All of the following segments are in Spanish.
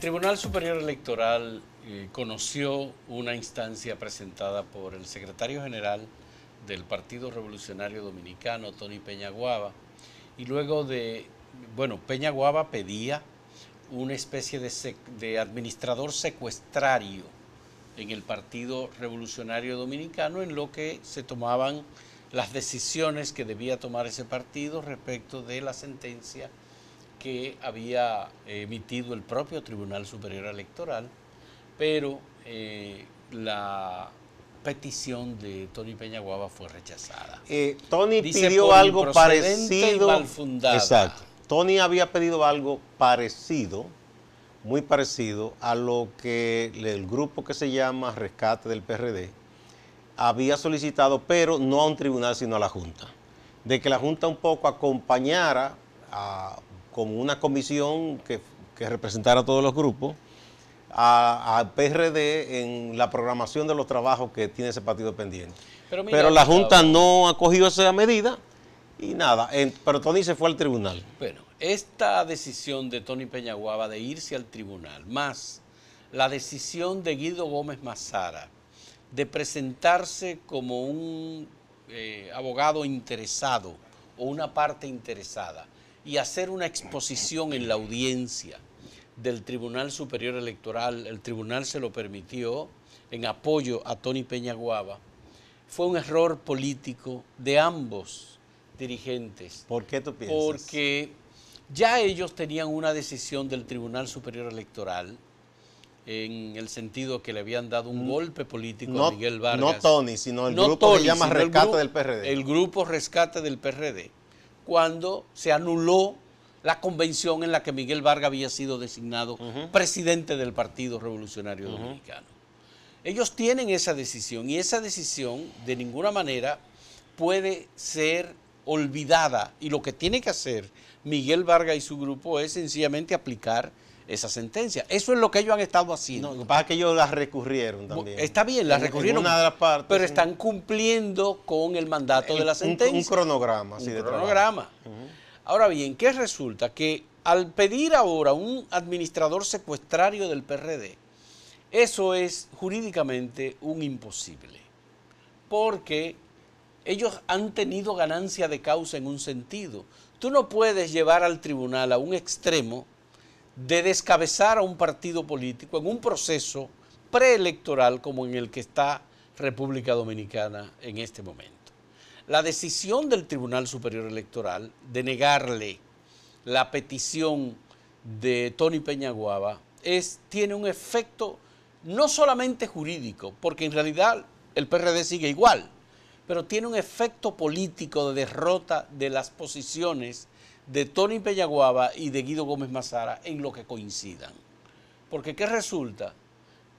Tribunal Superior Electoral conoció una instancia presentada por el secretario general del Partido Revolucionario Dominicano, Tony Peñaguaba, y luego Peñaguaba pedía una especie de administrador secuestrario en el Partido Revolucionario Dominicano, en lo que se tomaban las decisiones que debía tomar ese partido respecto de la sentencia que había emitido el propio Tribunal Superior Electoral, pero la petición de Tony Peñaguaba fue rechazada. Tony Dice, pidió algo parecido. Y mal fundada. Exacto. Tony había pedido algo parecido, muy parecido a lo que el grupo que se llama Rescate del PRD había solicitado, pero no a un tribunal, sino a la Junta. De que la Junta un poco acompañara como una comisión que representara a todos los grupos, al PRD en la programación de los trabajos que tiene ese partido pendiente. Pero la Junta no ha cogido esa medida y nada, pero Tony se fue al tribunal. Bueno, esta decisión de Tony Peñaguaba de irse al tribunal, más la decisión de Guido Gómez Mazara de presentarse como un abogado interesado o una parte interesada y hacer una exposición en la audiencia del Tribunal Superior Electoral, el tribunal se lo permitió en apoyo a Tony Peñaguaba, fue un error político de ambos dirigentes. ¿Por qué tú piensas? Porque ya ellos tenían una decisión del Tribunal Superior Electoral en el sentido que le habían dado un golpe político a Miguel Vargas. No Tony, sino el grupo que se llama Rescate del PRD. El grupo Rescate del PRD, cuando se anuló la convención en la que Miguel Vargas había sido designado presidente del Partido Revolucionario Dominicano. Ellos tienen esa decisión y esa decisión de ninguna manera puede ser olvidada, y lo que tiene que hacer Miguel Vargas y su grupo es sencillamente aplicar esa sentencia. Eso es lo que ellos han estado haciendo. No, lo que pasa es que ellos la recurrieron también. Está bien, la recurrieron, una de las partes, pero están cumpliendo con el mandato de la sentencia. Un cronograma. Un cronograma. Ahora bien, ¿qué resulta? Que al pedir ahora un administrador secuestrario del PRD, eso es jurídicamente un imposible, porque ellos han tenido ganancia de causa en un sentido. Tú no puedes llevar al tribunal a un extremo de descabezar a un partido político en un proceso preelectoral como en el que está República Dominicana en este momento. La decisión del Tribunal Superior Electoral de negarle la petición de Tony Peñaguaba tiene un efecto no solamente jurídico, porque en realidad el PRD sigue igual, pero tiene un efecto político de derrota de las posiciones de Tony Peñaguaba y de Guido Gómez Mazara en lo que coincidan. Porque ¿qué resulta?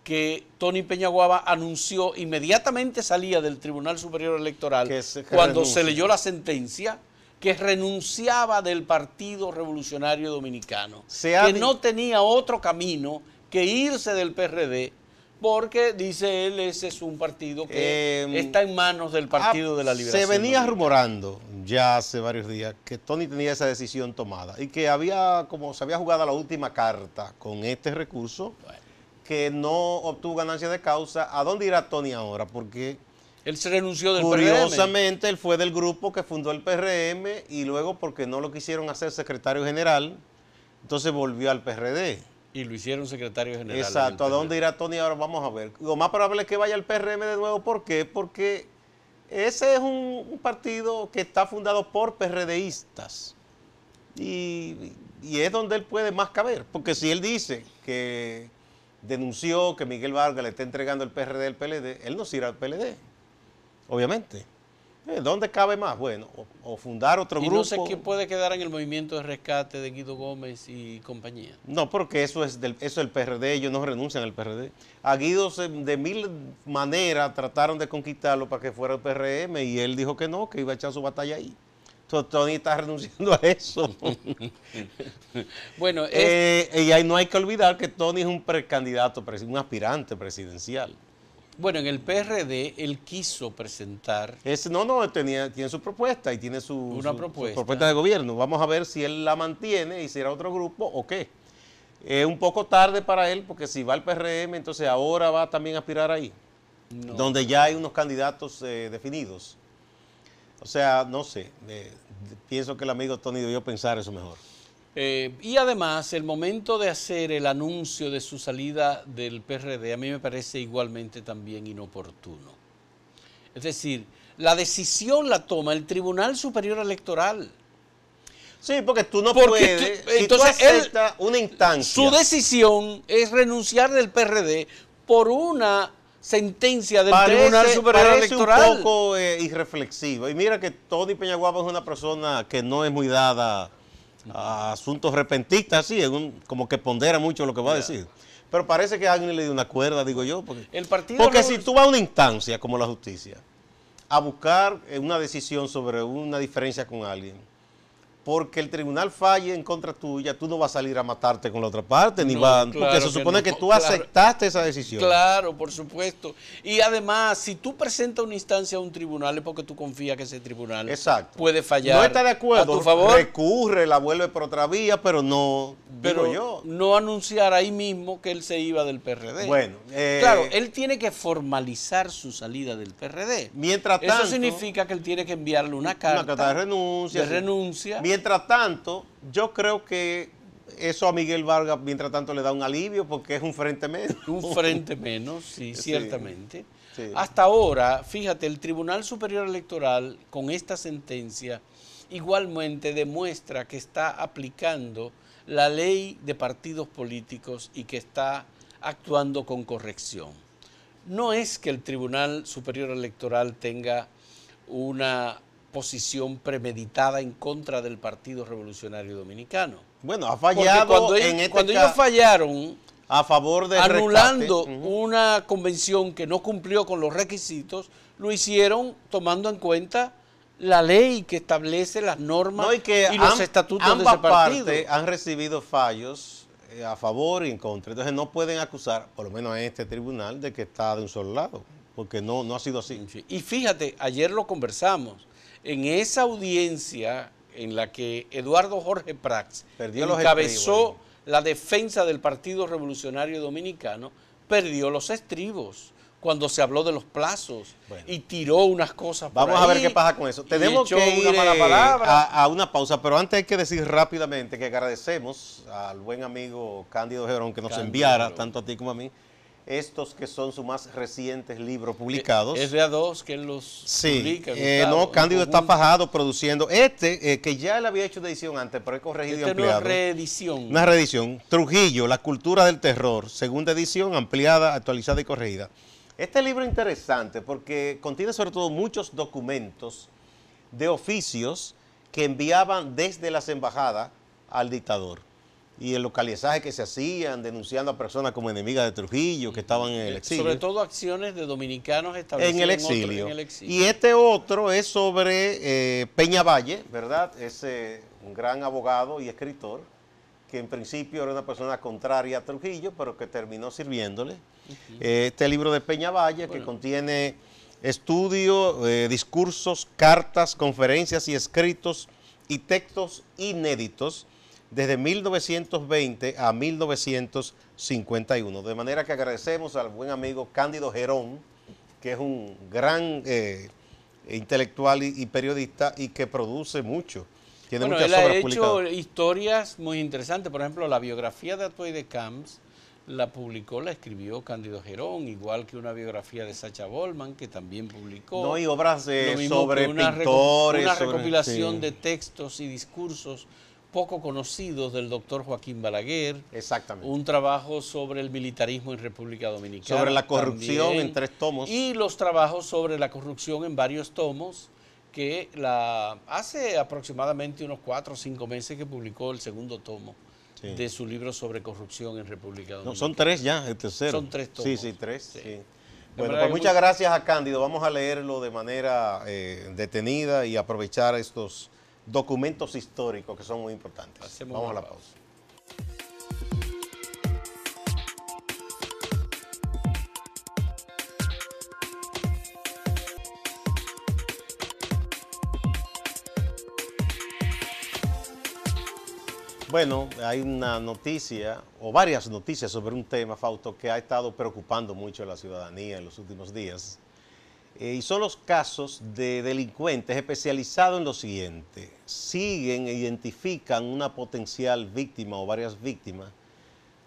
Que Tony Peñaguaba anunció, inmediatamente salía del Tribunal Superior Electoral, cuando se leyó la sentencia, que renunciaba del Partido Revolucionario Dominicano, que no tenía otro camino que irse del PRD, porque, dice él, ese es un partido que está en manos del Partido de la Liberación. Se venía rumorando ya hace varios días que Tony tenía esa decisión tomada y que como se había jugado la última carta con este recurso, que no obtuvo ganancia de causa. ¿A dónde irá Tony ahora? Porque él se renunció del curiosamente, PRM. Él fue del grupo que fundó el PRM y luego, porque no lo quisieron hacer secretario general, entonces volvió al PRD. Y lo hicieron secretario general. Exacto. ¿A dónde irá Tony ahora? Vamos a ver. Lo más probable es que vaya al PRM de nuevo. ¿Por qué? Porque ese es un partido que está fundado por PRDistas. Y es donde él puede más caber. Porque si él dice que denunció que Miguel Vargas le está entregando el PRD al PLD, él no se irá al PLD, obviamente. ¿Dónde cabe más? Bueno, o fundar otro grupo. Y no sé qué puede quedar en el movimiento de rescate de Guido Gómez y compañía. No, porque eso es el PRD, ellos no renuncian al PRD. A Guido de mil maneras trataron de conquistarlo para que fuera el PRM y él dijo que no, que iba a echar su batalla ahí. Entonces Tony está renunciando a eso. Bueno, y ahí no hay que olvidar que Tony es un precandidato, un aspirante presidencial. Bueno, en el PRD él quiso presentar... tiene su propuesta y tiene su propuesta de gobierno. Vamos a ver si él la mantiene y será otro grupo o qué. Es un poco tarde para él, porque si va al PRM, entonces ahora va también a aspirar ahí, No. donde ya hay unos candidatos definidos. O sea, no sé, pienso que el amigo Tony debió pensar eso mejor. Y además, el momento de hacer el anuncio de su salida del PRD a mí me parece igualmente también inoportuno. Es decir, la decisión la toma el Tribunal Superior Electoral. Sí, porque tú no Porque puedes, tú- si tú entonces aceptas una instancia. Su decisión es renunciar del PRD por una sentencia del Tribunal Superior Electoral. Un poco irreflexivo. Y mira que Tony Peñaguaba es una persona que no es muy dada a asuntos repentistas, así, como que pondera mucho lo que va a decir. Pero parece que alguien le dio una cuerda, digo yo. Porque si tú vas a una instancia como la justicia a buscar una decisión sobre una diferencia con alguien, porque el tribunal falle en contra tuya, tú no vas a salir a matarte con la otra parte, ni No, vas, claro porque se que supone no, que tú claro. aceptaste esa decisión. Claro, por supuesto. Y además, si tú presentas una instancia a un tribunal es porque tú confías que ese tribunal Exacto. puede fallar No está de acuerdo, a tu favor, recurre, la vuelve por otra vía, pero no, pero digo yo. no anunciar ahí mismo que él se iba del PRD. Bueno, claro, él tiene que formalizar su salida del PRD. Mientras Eso tanto, significa que él tiene que enviarle una carta de renuncia. de renuncia. Mientras tanto, yo creo que eso a Miguel Vargas, mientras tanto, le da un alivio porque es un frente menos. Un frente menos, sí, Sí, ciertamente. sí. Hasta ahora, fíjate, el Tribunal Superior Electoral, con esta sentencia, igualmente demuestra que está aplicando la ley de partidos políticos y que está actuando con corrección. No es que el Tribunal Superior Electoral tenga una posición premeditada en contra del Partido Revolucionario Dominicano. Bueno, ha Porque fallado cuando en ellos fallaron a favor del anulando rescate. una convención que no cumplió con los requisitos, lo hicieron tomando en cuenta la ley que establece las normas No, y que los estatutos de ese ambas partido. partes han recibido fallos a favor y en contra. Entonces no pueden acusar, por lo menos en este tribunal, de que está de un solo lado, porque no ha sido así. Y fíjate, ayer lo conversamos, en esa audiencia en la que Eduardo Jorge Prats Perdió los encabezó estribos la defensa del Partido Revolucionario Dominicano, perdió los estribos cuando se habló de los plazos y tiró unas cosas por Vamos a ver ahí, qué pasa con eso. y Tenemos echó que ir una mala palabra. a una pausa, pero antes hay que decir rápidamente que agradecemos al buen amigo Cándido Gerón que nos Cándido enviara, Gerón. tanto a ti como a mí, estos que son sus más recientes libros publicados. Es de a dos que él los Sí, publica. Gustavo, no, Cándido en está conjunto. fajado produciendo que ya él había hecho de edición antes, pero he corregido y Este no ampliado. es reedición. Una reedición. Trujillo, la cultura del terror, segunda edición, ampliada, actualizada y corregida. Este libro es interesante porque contiene sobre todo muchos documentos de oficios que enviaban desde las embajadas al dictador. Y el localizaje que se hacían, denunciando a personas como enemigas de Trujillo, que estaban en el exilio. Sobre todo acciones de dominicanos establecidos En el exilio. en el exilio. Y este otro es sobre Peña Valle, ¿verdad? Es un gran abogado y escritor, que en principio era una persona contraria a Trujillo, pero que terminó sirviéndole. Este libro de Peña Valle, que contiene estudios, discursos, cartas, conferencias y escritos y textos inéditos desde 1920 a 1951. De manera que agradecemos al buen amigo Cándido Gerón, que es un gran intelectual y periodista y que produce mucho. Tiene Bueno, muchas él ha obras hecho publicadas. historias muy interesantes. Por ejemplo, la biografía de Atuey de Camps la publicó, la escribió Cándido Gerón, igual que una biografía de Sacha Bollman, que también publicó. No, y obras Lo mismo sobre que una pintores. una sobre- recopilación sí. de textos y discursos poco conocidos del doctor Joaquín Balaguer. Exactamente. Un trabajo sobre el militarismo en República Dominicana. Sobre la corrupción también, en 3 tomos. Y los trabajos sobre la corrupción en varios tomos, que hace aproximadamente unos 4 o 5 meses que publicó el segundo tomo de su libro sobre corrupción en República Dominicana. No, son 3 ya, el tercero. Son 3 tomos. Sí, 3. Sí. Sí. De Bueno, manera pues que muchas gracias a Cándido. Vamos a leerlo de manera detenida y aprovechar estos documentos históricos que son muy importantes. Hacemos Vamos a una la pausa. Bueno, hay una noticia, o varias noticias sobre un tema, Fausto, que ha estado preocupando mucho a la ciudadanía en los últimos días. Y son los casos de delincuentes especializados en lo siguiente. Siguen e identifican una potencial víctima o varias víctimas,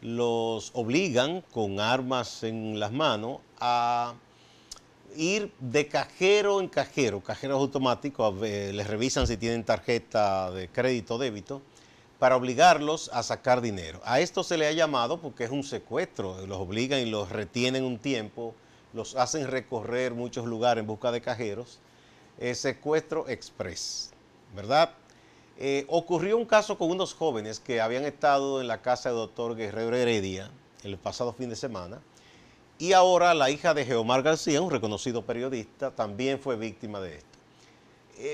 los obligan con armas en las manos a ir de cajero en cajero, cajeros automáticos, les revisan si tienen tarjeta de crédito o débito, para obligarlos a sacar dinero. A esto se le ha llamado, porque es un secuestro, los obligan y los retienen un tiempo, los hacen recorrer muchos lugares en busca de cajeros, secuestro express, ¿verdad? Ocurrió un caso con unos jóvenes que habían estado en la casa del doctor Guerrero Heredia el pasado fin de semana, y ahora la hija de Geomar García, un reconocido periodista, también fue víctima de esto.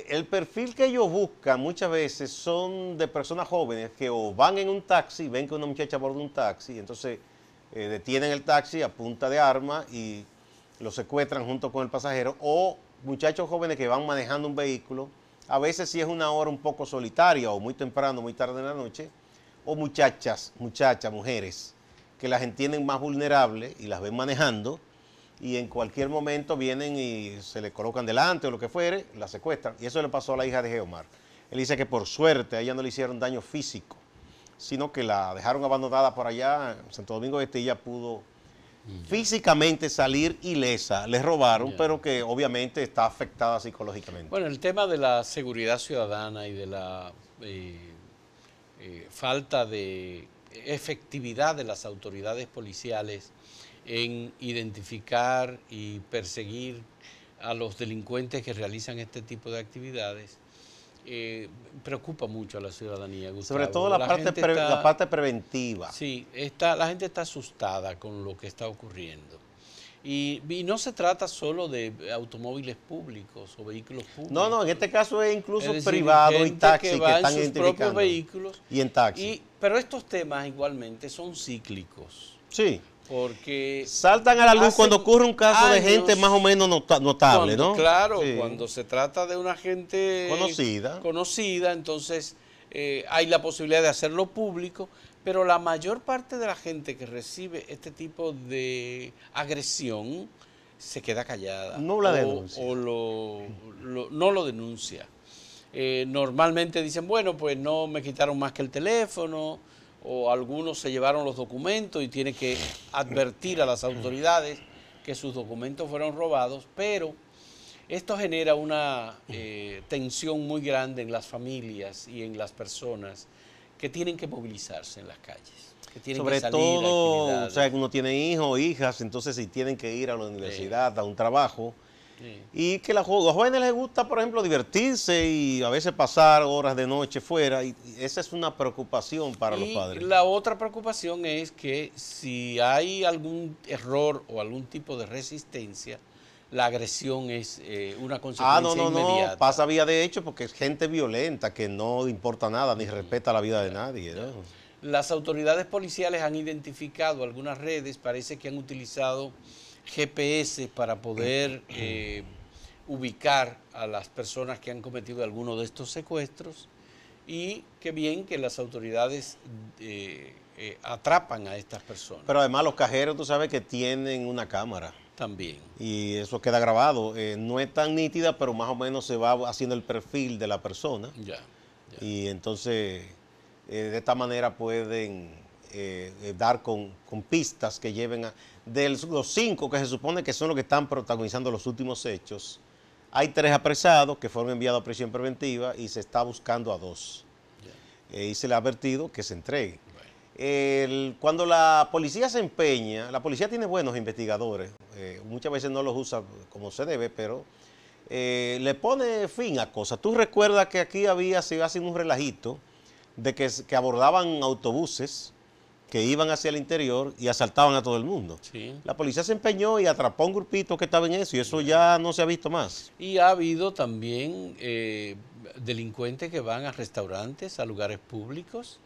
El perfil que ellos buscan muchas veces son de personas jóvenes que o van en un taxi, ven que una muchacha aborda un taxi, entonces detienen el taxi a punta de arma y lo secuestran junto con el pasajero, o muchachos jóvenes que van manejando un vehículo, a veces si es una hora un poco solitaria o muy temprano, muy tarde en la noche, o muchachas, mujeres, que las entienden más vulnerables y las ven manejando, y en cualquier momento vienen y se le colocan delante o lo que fuere, la secuestran. Y eso le pasó a la hija de Geomar. Él dice que por suerte a ella no le hicieron daño físico, sino que la dejaron abandonada por allá en Santo Domingo Este y ella pudo físicamente salir ilesa. Les robaron, pero que obviamente está afectada psicológicamente. Bueno, el tema de la seguridad ciudadana y de la falta de efectividad de las autoridades policiales en identificar y perseguir a los delincuentes que realizan este tipo de actividades, preocupa mucho a la ciudadanía, Gustavo. Sobre todo la parte preventiva. Sí, la gente está asustada con lo que está ocurriendo. Y no se trata solo de automóviles públicos o vehículos públicos. No, en este caso es incluso privado y taxi que están en sus propios vehículos. Y en taxi. Pero estos temas igualmente son cíclicos. Sí. Porque saltan a la luz cuando ocurre un caso de gente más o menos notable, ¿no? Claro, sí. Cuando se trata de una gente conocida, entonces hay la posibilidad de hacerlo público, pero la mayor parte de la gente que recibe este tipo de agresión se queda callada. No la denuncia. O no lo denuncia. Normalmente dicen, bueno, pues no me quitaron más que el teléfono, o algunos se llevaron los documentos y tienen que advertir a las autoridades que sus documentos fueron robados, pero esto genera una tensión muy grande en las familias y en las personas que tienen que movilizarse en las calles, que tienen sobre que salir todo, a actividades. O sea, que uno tiene hijos o hijas, entonces si tienen que ir a la universidad, a un trabajo, y que a los jóvenes les gusta, por ejemplo, divertirse y a veces pasar horas de noche fuera, y esa es una preocupación para los padres. La otra preocupación es que si hay algún error o algún tipo de resistencia, la agresión es una consecuencia inmediata. No, pasa vía de hecho porque es gente violenta que no importa nada ni respeta la vida de nadie, ¿no? Las autoridades policiales han identificado algunas redes, parece que han utilizado GPS para poder ubicar a las personas que han cometido alguno de estos secuestros, y qué bien que las autoridades atrapan a estas personas. Pero además los cajeros, tú sabes que tienen una cámara. También. Y eso queda grabado. No es tan nítida, pero más o menos se va haciendo el perfil de la persona. Ya. Y entonces, de esta manera pueden dar con pistas que lleven a... De los 5 que se supone que son los que están protagonizando los últimos hechos, hay 3 apresados que fueron enviados a prisión preventiva y se está buscando a 2. Y se le ha advertido que se entregue. Cuando la policía se empeña, la policía tiene buenos investigadores, muchas veces no los usa como se debe, pero le pone fin a cosas. Tú recuerdas que aquí se iba haciendo un relajito de que abordaban autobuses que iban hacia el interior y asaltaban a todo el mundo. Sí. La policía se empeñó y atrapó a un grupito que estaba en eso y eso ya no se ha visto más. Y ha habido también delincuentes que van a restaurantes, a lugares públicos,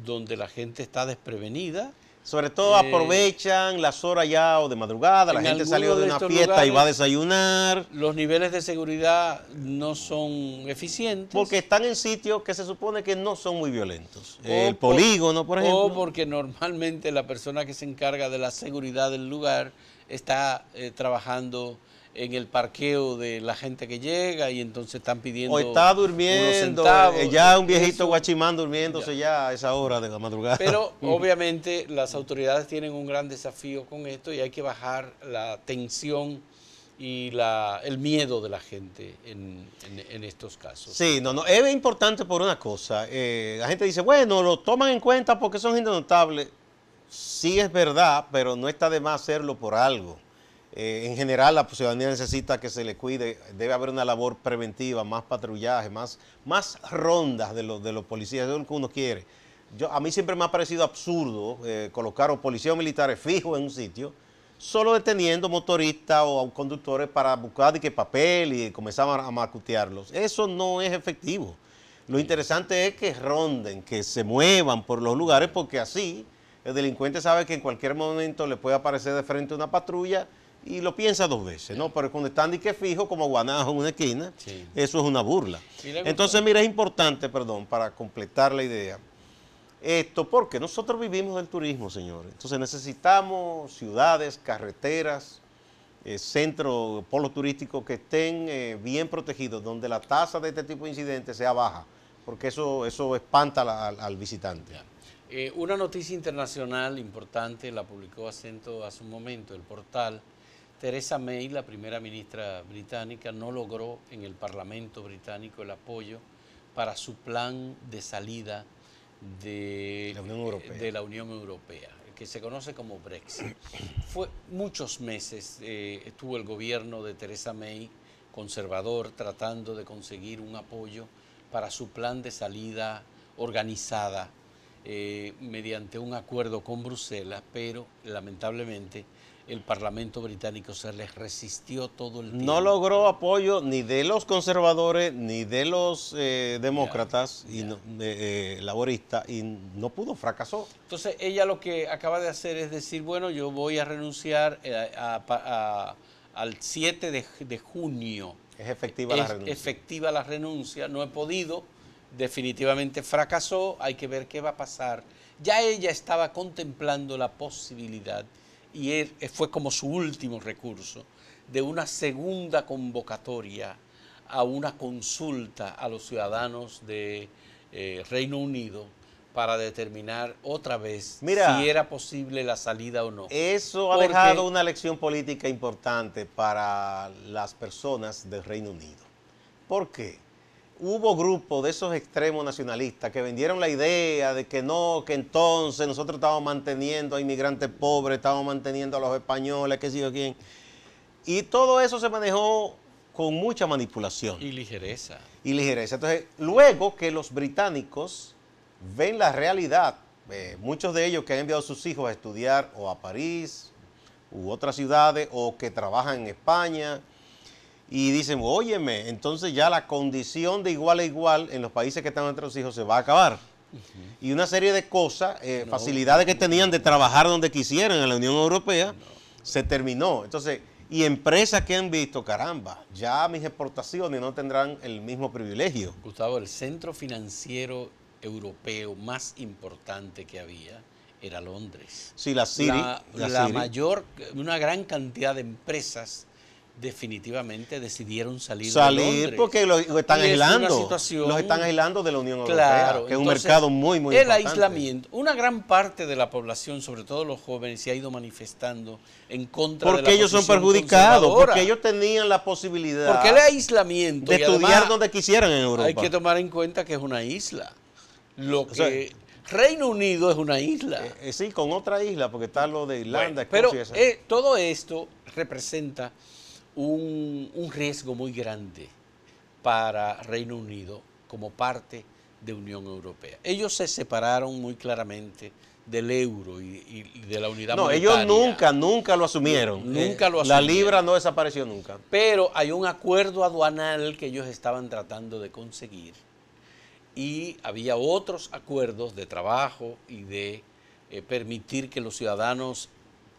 donde la gente está desprevenida Sobre todo aprovechan las horas ya o de madrugada, la gente salió de una fiesta y va a desayunar. Los niveles de seguridad no son eficientes. Porque están en sitios que se supone que no son muy violentos. El polígono, por ejemplo. O porque normalmente la persona que se encarga de la seguridad del lugar está trabajando en el parqueo de la gente que llega y entonces están pidiendo. O está durmiendo, ya un viejito guachimán durmiéndose ya a esa hora de la madrugada. Pero obviamente las autoridades tienen un gran desafío con esto y hay que bajar la tensión y el miedo de la gente en estos casos. Sí, no, es importante por una cosa. La gente dice, bueno, lo toman en cuenta porque son gente notable. Sí es verdad, pero no está de más hacerlo por algo. En general, la ciudadanía necesita que se le cuide, debe haber una labor preventiva, más patrullaje, más rondas de los policías, eso es lo que uno quiere. A mí siempre me ha parecido absurdo colocar policías o militares fijos en un sitio, solo deteniendo motoristas o conductores para buscar papel y comenzar a macutearlos. Eso no es efectivo. Lo interesante es que ronden, que se muevan por los lugares, porque así el delincuente sabe que en cualquier momento le puede aparecer de frente una patrulla y lo piensa dos veces, ¿no? Pero cuando están fijo como guanajo en una esquina, sí, eso es una burla. Entonces, mira, es importante, perdón, para completar la idea, esto porque nosotros vivimos del turismo, señores. Entonces necesitamos ciudades, carreteras, centros, polos turísticos que estén bien protegidos, donde la tasa de este tipo de incidentes sea baja, porque eso espanta al visitante. Una noticia internacional importante la publicó hace un momento el portal. Theresa May, la primera ministra británica, no logró en el Parlamento británico el apoyo para su plan de salida de la Unión Europea, que se conoce como Brexit. Fue muchos meses estuvo el gobierno de Theresa May, conservador, tratando de conseguir un apoyo para su plan de salida organizada mediante un acuerdo con Bruselas, pero lamentablemente el Parlamento británico se les resistió todo el tiempo. No logró apoyo ni de los conservadores ni de los demócratas y laboristas y no pudo, fracasó. Entonces ella lo que acaba de hacer es decir, bueno, yo voy a renunciar al 7 de junio. Es efectiva la renuncia. Efectiva la renuncia, no he podido, definitivamente fracasó, hay que ver qué va a pasar. Ya ella estaba contemplando la posibilidad y fue como su último recurso de una segunda convocatoria a una consulta a los ciudadanos de Reino Unido para determinar otra vez si era posible la salida o no. Eso ha dejado una lección política importante para las personas del Reino Unido. ¿Por qué? Hubo grupos de esos extremos nacionalistas que vendieron la idea de que no, que entonces nosotros estábamos manteniendo a inmigrantes pobres, estábamos manteniendo a los españoles, qué sé yo quién. Y todo eso se manejó con mucha manipulación. Y ligereza. Y ligereza. Entonces, luego que los británicos ven la realidad, muchos de ellos que han enviado a sus hijos a estudiar o a París u otras ciudades o que trabajan en España, y dicen, óyeme, entonces ya la condición de igual a igual en los países que están entre los hijos se va a acabar. Y una serie de cosas, facilidades que tenían de trabajar donde quisieran en la Unión Europea, se terminó. Entonces, y empresas que han visto, caramba, ya mis exportaciones no tendrán el mismo privilegio. Gustavo, el centro financiero europeo más importante que había era Londres. Sí, la City. Una gran cantidad de empresas definitivamente decidieron salir de Londres. Porque los están aislando. Los están aislando de la Unión Europea, que es un mercado muy importante. El aislamiento, una gran parte de la población, sobre todo los jóvenes, se ha ido manifestando en contra de la posición. Porque ellos son perjudicados, porque ellos tenían la posibilidad porque el aislamiento de estudiar donde quisieran en Europa. Hay que tomar en cuenta que es una isla. Reino Unido es una isla. Sí, con otra isla, porque está lo de Irlanda. Pero todo esto representa un riesgo muy grande para Reino Unido como parte de Unión Europea. Ellos se separaron muy claramente del euro y de la unidad monetaria. Ellos nunca lo asumieron. Nunca lo asumieron. La libra no desapareció nunca. Pero hay un acuerdo aduanal que ellos estaban tratando de conseguir y había otros acuerdos de trabajo y de permitir que los ciudadanos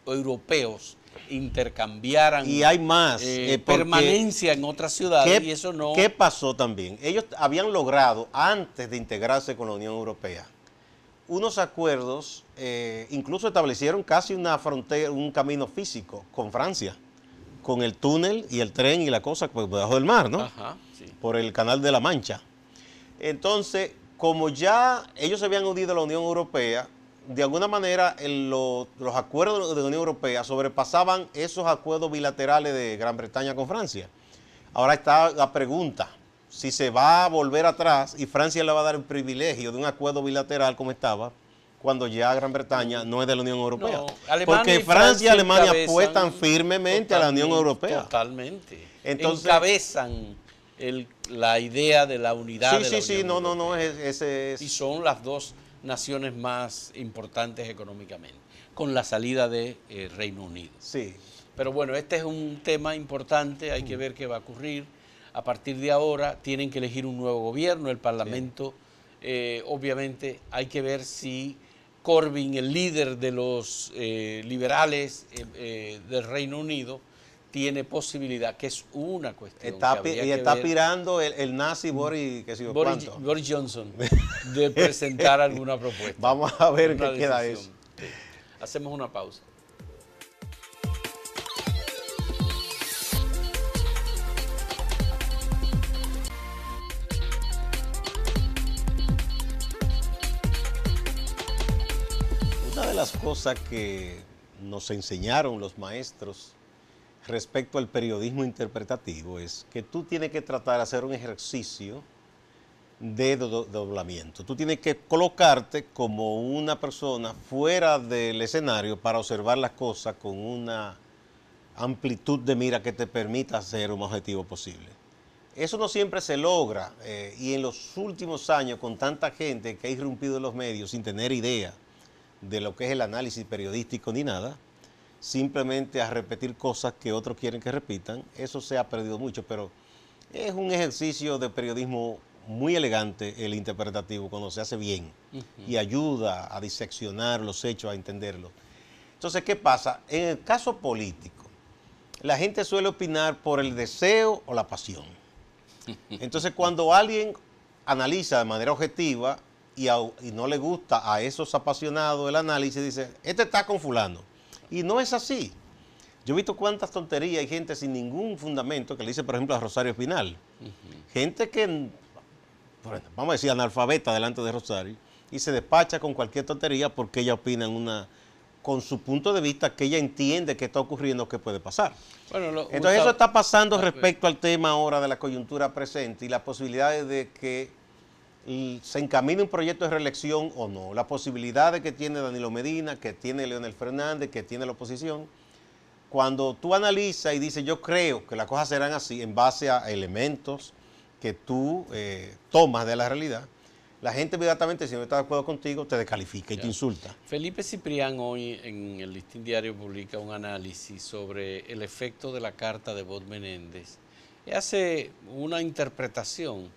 europeos intercambiaran y hay más permanencia en otras ciudades y eso no... ¿Qué pasó también? Ellos habían logrado, antes de integrarse con la Unión Europea, unos acuerdos, incluso establecieron casi una frontera, un camino físico con Francia, con el túnel y el tren y la cosa pues, debajo del mar, ¿no? Ajá, sí. Por el Canal de la Mancha. Entonces, como ya ellos se habían unido a la Unión Europea, de alguna manera los acuerdos de la Unión Europea sobrepasaban esos acuerdos bilaterales de Gran Bretaña con Francia. Ahora está la pregunta, si se va a volver atrás y Francia le va a dar el privilegio de un acuerdo bilateral como estaba, cuando ya Gran Bretaña no es de la Unión Europea. No, porque Francia y Alemania apuestan firmemente a la Unión Europea. Totalmente. Entonces, encabezan la idea de la unidad de la Unión Europea. Y son las dos naciones más importantes económicamente, con la salida de Reino Unido. Sí. Pero bueno, este es un tema importante, hay que ver qué va a ocurrir. A partir de ahora tienen que elegir un nuevo gobierno, el Parlamento, obviamente hay que ver si Corbyn, el líder de los liberales del Reino Unido, tiene posibilidad, que es una cuestión. Está aspirando el nazi Boris Johnson de presentar alguna propuesta. Vamos a ver qué queda eso. Sí. Hacemos una pausa. Una de las cosas que nos enseñaron los maestros respecto al periodismo interpretativo es que tú tienes que tratar de hacer un ejercicio de doblamiento. Tú tienes que colocarte como una persona fuera del escenario para observar las cosas con una amplitud de mira que te permita hacer lo más objetivo posible. Eso no siempre se logra y en los últimos años con tanta gente que ha irrumpido en los medios sin tener idea de lo que es el análisis periodístico ni nada, simplemente a repetir cosas que otros quieren que repitan, eso se ha perdido mucho, pero es un ejercicio de periodismo muy elegante el interpretativo cuando se hace bien y ayuda a diseccionar los hechos, a entenderlos. Entonces, ¿qué pasa? En el caso político, la gente suele opinar por el deseo o la pasión. Entonces, cuando alguien analiza de manera objetiva y no le gusta a esos apasionados el análisis, dice, este está con fulano. Y no es así. Yo he visto cuántas tonterías hay gente sin ningún fundamento que le dice, por ejemplo, a Rosario Espinal. Gente que, bueno, vamos a decir, analfabeta delante de Rosario y se despacha con cualquier tontería porque ella opina con su punto de vista que ella entiende que está ocurriendo, que puede pasar. Bueno, entonces eso está pasando respecto al tema ahora de la coyuntura presente y las posibilidades de que se encamine un proyecto de reelección o no, las posibilidades que tiene Danilo Medina, que tiene Leonel Fernández, que tiene la oposición. Cuando tú analizas y dices, yo creo que las cosas serán así en base a elementos que tú tomas de la realidad, la gente inmediatamente, si no está de acuerdo contigo, te descalifica y te insulta. Felipe Ciprián hoy en el Listín Diario publica un análisis sobre el efecto de la carta de Bob Menéndez y hace una interpretación.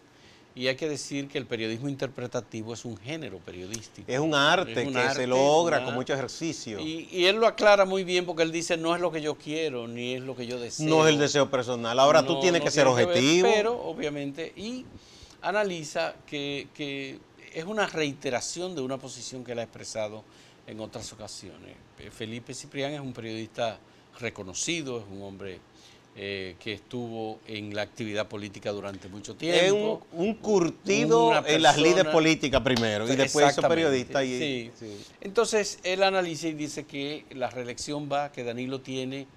Y hay que decir que el periodismo interpretativo es un género periodístico. Es un arte se logra con mucho ejercicio. Y él lo aclara muy bien porque él dice, no es lo que yo quiero, ni es lo que yo deseo. No es el deseo personal. Ahora tú tienes que ser objetivo. Pero, obviamente, y analiza que es una reiteración de una posición que él ha expresado en otras ocasiones. Felipe Ciprián es un periodista reconocido, es un hombre que estuvo en la actividad política durante mucho tiempo. Es un curtido en las lides políticas primero y después hizo periodista. Sí. Entonces, él analiza y dice que la reelección va, que Danilo tiene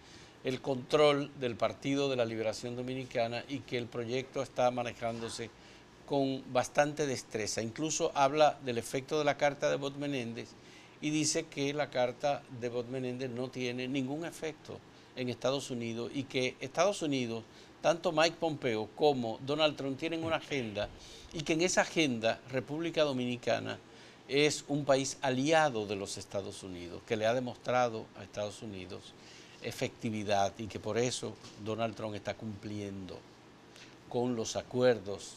el control del Partido de la Liberación Dominicana y que el proyecto está manejándose con bastante destreza. Incluso habla del efecto de la carta de Bob Menéndez y dice que la carta de Bob Menéndez no tiene ningún efecto en Estados Unidos y que Estados Unidos, tanto Mike Pompeo como Donald Trump tienen una agenda y que en esa agenda República Dominicana es un país aliado de los Estados Unidos, que le ha demostrado a Estados Unidos efectividad y que por eso Donald Trump está cumpliendo con los acuerdos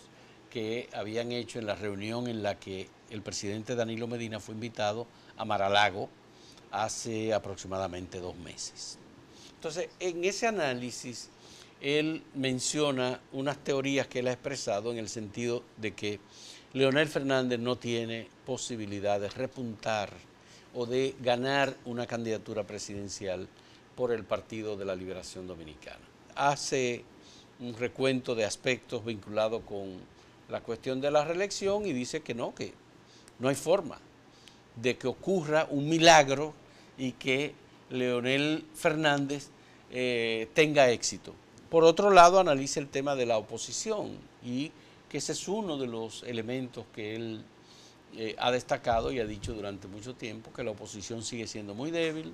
que habían hecho en la reunión en la que el presidente Danilo Medina fue invitado a Mar-a-Lago hace aproximadamente 2 meses. Entonces, en ese análisis, él menciona unas teorías que él ha expresado en el sentido de que Leonel Fernández no tiene posibilidad de repuntar o de ganar una candidatura presidencial por el Partido de la Liberación Dominicana. Hace un recuento de aspectos vinculados con la cuestión de la reelección y dice que no hay forma de que ocurra un milagro y que Leonel Fernández tenga éxito. Por otro lado, analiza el tema de la oposición y que ese es uno de los elementos que él ha destacado y ha dicho durante mucho tiempo, que la oposición sigue siendo muy débil,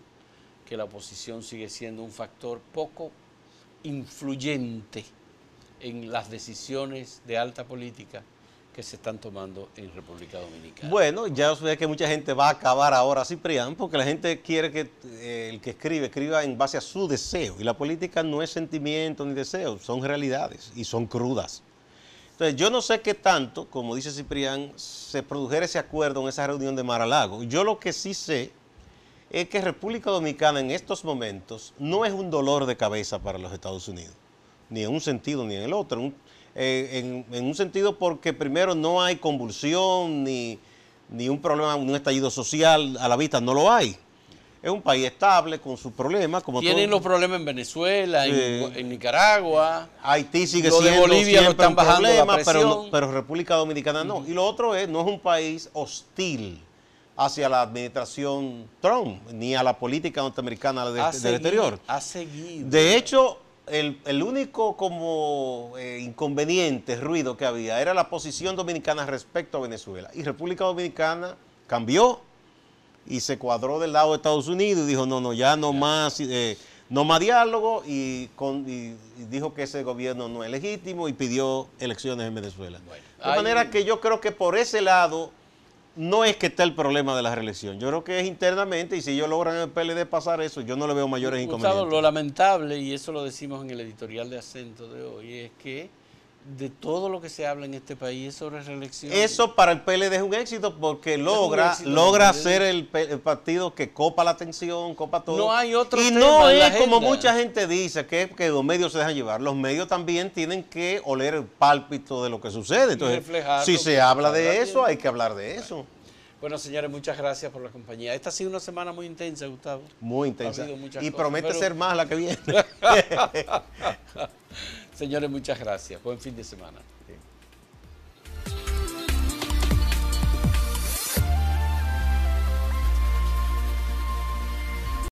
que la oposición sigue siendo un factor poco influyente en las decisiones de alta política que se están tomando en República Dominicana. Bueno, ya sé que mucha gente va a acabar ahora, Ciprián, porque la gente quiere que el que escriba en base a su deseo. Y la política no es sentimiento ni deseo, son realidades y son crudas. Entonces, yo no sé qué tanto, como dice Ciprián, se produjera ese acuerdo en esa reunión de Mar-a-Lago. Yo lo que sí sé es que República Dominicana en estos momentos no es un dolor de cabeza para los Estados Unidos, ni en un sentido ni en el otro. En un sentido porque primero no hay convulsión ni un problema, un estallido social a la vista, no lo hay. Es un país estable con sus problemas. Tienen los problemas en Venezuela, en Nicaragua. Haití sigue siendo de Bolivia lo están un problema, pero República Dominicana no. Y lo otro es, no es un país hostil hacia la administración Trump, ni a la política norteamericana del exterior. Ha seguido. De hecho, el único como inconveniente, ruido que había, era la posición dominicana respecto a Venezuela. Y República Dominicana cambió y se cuadró del lado de Estados Unidos y dijo, no, ya no más diálogo y dijo que ese gobierno no es legítimo y pidió elecciones en Venezuela. Bueno, de manera que yo creo que por ese lado no es que esté el problema de la reelección. Yo creo que es internamente y si ellos logran en el PLD pasar eso, yo no le veo mayores inconvenientes. Lo lamentable, y eso lo decimos en el editorial de Acento de hoy, es que de todo lo que se habla en este país es sobre reelección. Eso para el PLD es un éxito porque logra ser el partido que copa la atención, copa todo. No hay otro y tema no en la es como agenda. mucha gente dice que los medios se dejan llevar. Los medios también tienen que oler el pálpito de lo que sucede. Entonces, si se habla de eso, hay que hablar de eso. Bueno, señores, muchas gracias por la compañía. Esta ha sido una semana muy intensa, Gustavo. Muy intensa. Y promete ser más la que viene. Señores, muchas gracias. Buen fin de semana. Sí.